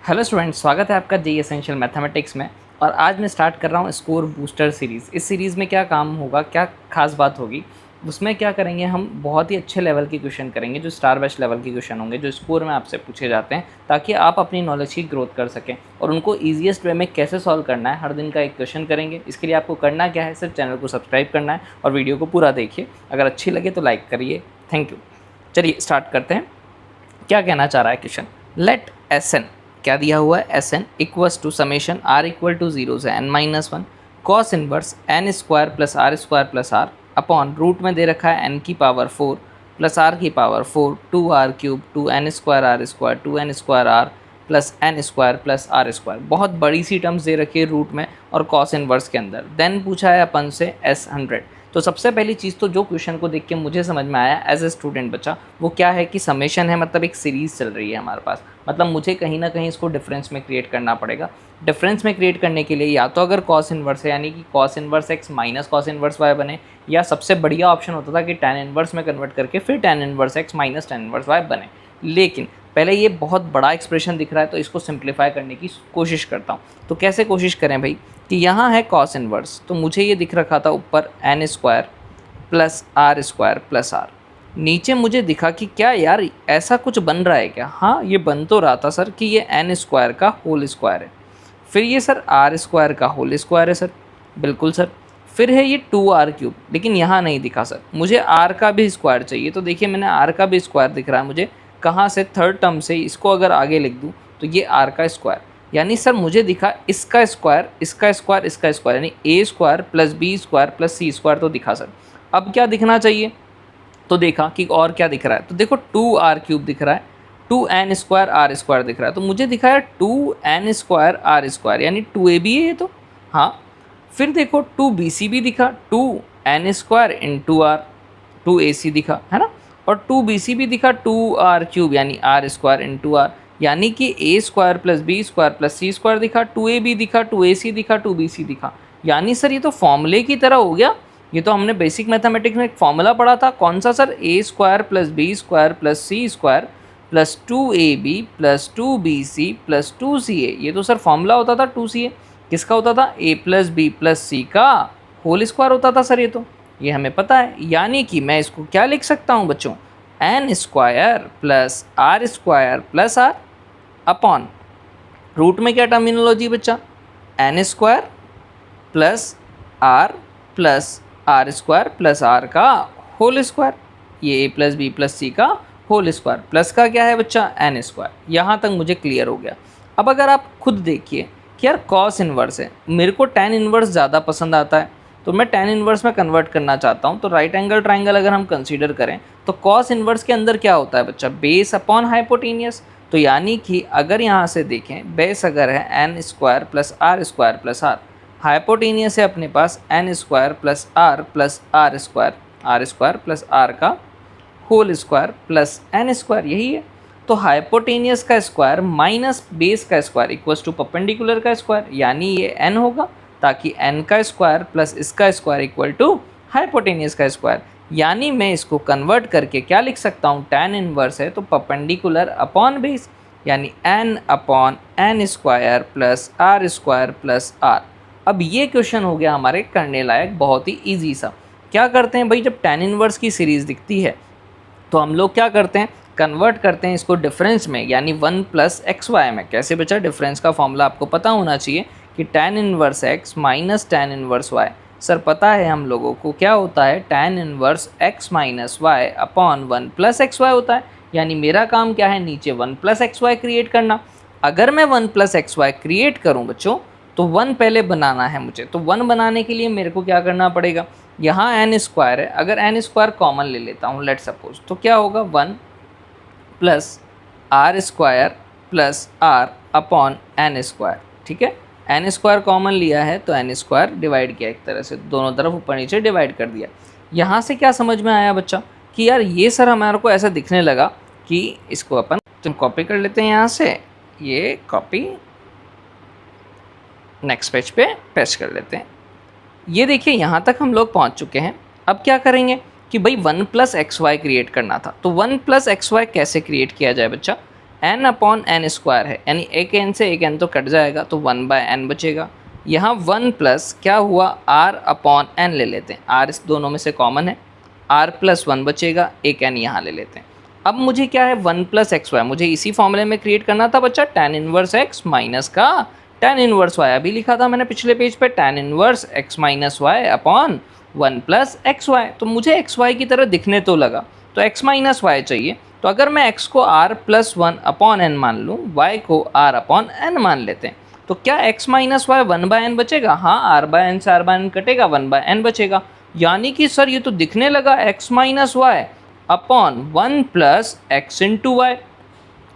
Hello students, स्वागत है आपका जे एसेंशियल मैथमेटिक्स में। और आज मैं स्टार्ट कर रहा हूँ स्कोर बूस्टर सीरीज़। इस सीरीज़ में क्या काम होगा, क्या खास बात होगी, उसमें क्या करेंगे हम, बहुत ही अच्छे लेवल के क्वेश्चन करेंगे, जो स्टार बेस्ट लेवल के क्वेश्चन होंगे, जो स्कोर में आपसे पूछे जाते हैं, ताकि आप अपनी नॉलेज की ग्रोथ कर सकें और उनको ईजिएस्ट वे में कैसे सॉल्व करना है। हर दिन का एक क्वेश्चन करेंगे। इसके लिए आपको करना क्या है, सिर्फ चैनल को सब्सक्राइब करना है और वीडियो को पूरा देखिए। अगर अच्छी लगे तो लाइक करिए। Thank you. चलिए स्टार्ट करते हैं। क्या कहना चाह रहा है क्वेश्चन, लेट एस एन, क्या दिया हुआ है, S N equals to summation R equal to zero से N minus one cos inverse N square plus are upon root में दे रखा है एन की पावर 4 प्लस आर की power 4 two R cube two N square two N square R plus are square. बहुत बड़ी सी terms दे रखी है रूट में और कॉस इनवर्स के अंदर। देन पूछा है अपन से एस 100। तो सबसे पहली चीज़ तो जो क्वेश्चन को देख के मुझे समझ में आया एज ए स्टूडेंट बच्चा, वो क्या है कि समेशन है, मतलब एक सीरीज़ चल रही है हमारे पास। मतलब मुझे कहीं ना कहीं इसको डिफरेंस में क्रिएट करना पड़ेगा। डिफरेंस में क्रिएट करने के लिए या तो अगर कॉस इनवर्स है, यानी कि cos inverse x minus cos inverse y बने, या सबसे बढ़िया ऑप्शन होता था कि टैन इनवर्स में कन्वर्ट करके फिर tan inverse x minus tan inverse y बने। लेकिन पहले ये बहुत बड़ा एक्सप्रेशन दिख रहा है, तो इसको सिंप्लीफाई करने की कोशिश करता हूँ। तो कैसे कोशिश करें भाई, कि यहाँ है कॉस इनवर्स, तो मुझे ये दिख रखा था ऊपर एन स्क्वायर प्लस आर। नीचे मुझे दिखा कि क्या यार ऐसा कुछ बन रहा है क्या। हाँ, ये बन तो रहा था सर कि ये एन स्क्वायर का होल स्क्वायर है, फिर ये सर आर स्क्वायर का होल स्क्वायर है सर, बिल्कुल सर, फिर है ये 2r क्यूब। लेकिन यहाँ नहीं दिखा सर, मुझे r का भी स्क्वायर चाहिए। तो देखिए मैंने r का भी स्क्वायर दिख रहा है मुझे, कहाँ से, थर्ड टर्म से। इसको अगर आगे लिख दूँ तो ये r का स्क्वायर, यानी सर मुझे दिखा इसका स्क्वायर, इसका स्क्वायर, इसका स्क्वायर, यानी a square plus b square plus c square तो दिखा सर। अब क्या दिखना चाहिए, तो देखा कि और क्या दिख रहा है, तो देखो 2r क्यूब दिख रहा है, 2n स्क्वायर आर स्क्वायर दिख रहा है। तो मुझे दिखा है 2n स्क्वायर आर स्क्वायर, यानी 2ab है ये तो। हाँ, फिर देखो 2bc भी दिखा, 2n square into are, 2ac दिखा है ना, और 2bc भी दिखा 2r क्यूब यानी आर स्क्वायर इंटू आर, यानी कि a square plus b square plus c square दिखा, 2ab दिखा, 2ac दिखा, 2bc दिखा। यानी सर ये तो फॉर्मूले की तरह हो गया। ये तो हमने बेसिक मैथमेटिक्स में एक फॉर्मूला पढ़ा था, कौन सा sir, a square plus b square plus c square plus 2ab plus 2bc plus 2ca। ये तो सर फॉर्मूला होता था 2ca, किसका होता था, a plus b plus c का होल स्क्वायर होता था सर। ये हमें पता है। यानी कि मैं इसको क्या लिख सकता हूँ बच्चों, n square plus are upon root में क्या टर्मिनोलॉजी बच्चा, n square plus are square plus are का होल स्क्वायर, ये a plus b plus c का होल स्क्वायर, प्लस का क्या है बच्चा, एन स्क्वायर। यहाँ तक मुझे क्लियर हो गया। अब अगर आप खुद देखिए कि यार कॉस इन्वर्स है, मेरे को टैन इन्वर्स ज़्यादा पसंद आता है, तो मैं टैन इन्वर्स में कन्वर्ट करना चाहता हूँ। तो राइट एंगल ट्राइंगल अगर हम कंसीडर करें तो कॉस इन्वर्स के अंदर क्या होता है बच्चा, बेस अपॉन हाइपोटेनियस। तो यानी कि अगर यहाँ से देखें, बेस अगर है N square plus R, hypotenuse है अपने पास N square plus are square plus are का whole square plus N square, यही है। तो हाइपोटेनियस का स्क्वायर माइनस बेस का स्क्वायर इक्वल्स टू परपेंडिकुलर का स्क्वायर, यानी ये n होगा, ताकि n का स्क्वायर प्लस इसका स्क्वायर इक्वल टू हाइपोटेनियस का स्क्वायर। यानी मैं इसको कन्वर्ट करके क्या लिख सकता हूँ, टैन इनवर्स है तो परपेंडिकुलर अपॉन बेस, यानी n upon n square plus r. अब ये क्वेश्चन हो गया हमारे करने लायक, बहुत ही इजी सा। क्या करते हैं भाई, जब टैन इनवर्स की सीरीज़ दिखती है तो हम लोग क्या करते हैं, कन्वर्ट करते हैं इसको डिफरेंस में, यानी 1 प्लस एक्स वाई में। कैसे बचा, डिफरेंस का फॉर्मूला आपको पता होना चाहिए कि tan inverse x minus tan inverse y. Sir पता है हम लोगों को क्या होता है, tan inverse x minus y upon 1 plus x y होता है। यानी मेरा काम क्या है, नीचे 1 प्लस एक्स वाई क्रिएट करना। अगर मैं 1 प्लस एक्स वाई क्रिएट करूँ बच्चों, तो 1 पहले बनाना है मुझे। तो 1 बनाने के लिए मेरे को क्या करना पड़ेगा, यहाँ एन स्क्वायर है, अगर एन स्क्वायर कॉमन ले लेता हूँ लेट सपोज, तो क्या होगा 1 plus are square plus are upon n square. ठीक है, एन स्क्वायर कॉमन लिया है तो एन स्क्वायर डिवाइड किया, एक तरह से दोनों तरफ ऊपर नीचे डिवाइड कर दिया। यहाँ से क्या समझ में आया बच्चा कि यार ये सर हमारे को ऐसा दिखने लगा कि इसको अपन कॉपी कर लेते हैं, यहाँ से ये कॉपी नेक्स्ट पेज पे पेस्ट कर लेते हैं। ये देखिए यहाँ तक हम लोग पहुँच चुके हैं। अब क्या करेंगे कि भाई 1 प्लस एक्स वाई क्रिएट करना था, तो 1 प्लस एक्स वाई कैसे क्रिएट किया जाए बच्चा, n अपॉन एन स्क्वायर है, यानी एक n से एक n तो कट जाएगा, तो 1/n बचेगा। यहाँ 1 प्लस क्या हुआ, r अपॉन n ले लेते हैं, r इस दोनों में से कॉमन है, r प्लस 1 बचेगा, एक n यहाँ ले लेते हैं। अब मुझे क्या है 1 प्लस एक्स वाई, मुझे इसी फॉर्मूले में क्रिएट करना था बच्चा, tan इनवर्स x माइनस का tan इनवर्स y, अभी लिखा था मैंने पिछले पेज पे, tan inverse x minus y upon 1 plus x y. तो मुझे एक्स वाई की तरह दिखने तो लगा, तो x माइनस वाई चाहिए। तो अगर मैं x को r प्लस 1 अपॉन n मान लूँ, y को r अपॉन n मान लेते हैं, तो क्या x माइनस वाई 1/n बचेगा? हाँ, r/n से r/n कटेगा, 1/n बचेगा। यानी कि सर ये तो दिखने लगा x minus y upon 1 plus x into y.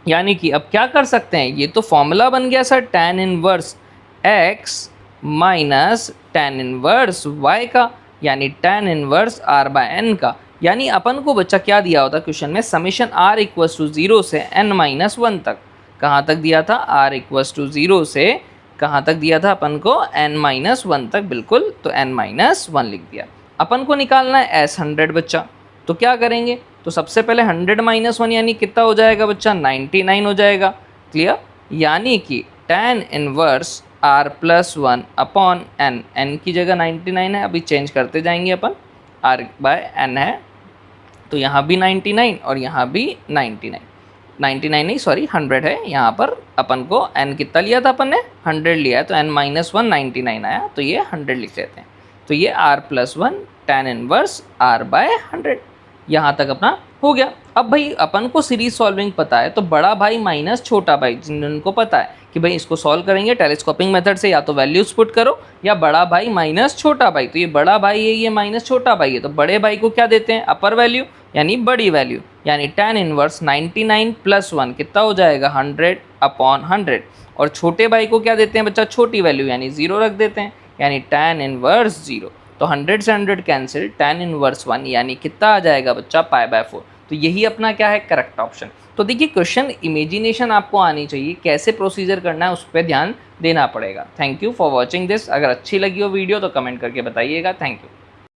यानी कि अब क्या कर सकते हैं, ये तो फॉर्मूला बन गया sir tan inverse x minus tan inverse y का, यानी tan इनवर्स r/n का। यानी अपन को बच्चा क्या दिया होता क्वेश्चन में, समीशन r इक्वल्स टू 0 से n माइनस 1 तक। कहाँ तक दिया था, r इक्वल्स टू 0 से कहाँ तक दिया था अपन को, n माइनस 1 तक, बिल्कुल। तो n माइनस 1 लिख दिया। अपन को निकालना है s100 बच्चा, तो क्या करेंगे, तो सबसे पहले 100 माइनस 1 यानी कितना हो जाएगा बच्चा, 99 हो जाएगा। क्लियर? यानी कि tan inverse r plus 1 upon n, n की जगह 99 है, अभी चेंज करते जाएंगे अपन, r/n है, तो यहाँ भी 99 और यहाँ भी 99 नहीं सॉरी 100 है, यहाँ पर अपन को n कितना लिया था, अपन ने 100 लिया है, तो n माइनस 1 99 आया, तो ये 100 लिख लेते हैं। तो ये r plus 1 tan inverse r/100, यहाँ तक अपना हो गया। अब भाई अपन को सीरीज सॉल्विंग पता है, तो बड़ा भाई माइनस छोटा भाई, जिनको पता है कि भाई इसको सॉल्व करेंगे टेलीस्कोपिंग मेथड से, या तो वैल्यूज पुट करो या बड़ा भाई माइनस छोटा भाई। तो ये बड़ा भाई है, ये माइनस छोटा भाई है, तो बड़े भाई को क्या देते हैं, अपर वैल्यू यानी बड़ी वैल्यू, यानी tan इनवर्स 99 प्लस 1 कितना हो जाएगा, 100 अपॉन 100। और छोटे भाई को क्या देते हैं बच्चा, छोटी वैल्यू यानी 0 रख देते हैं, यानी tan इनवर्स 0। तो 100 से 100 कैंसिल, tan इनवर्स 1 यानी कितना आ जाएगा बच्चा, π/4। तो यही अपना क्या है, करेक्ट ऑप्शन। तो देखिए क्वेश्चन इमेजिनेशन आपको आनी चाहिए, कैसे प्रोसीजर करना है उस पर ध्यान देना पड़ेगा। Thank you for watching this. अगर अच्छी लगी हो वीडियो तो कमेंट करके बताइएगा। Thank you.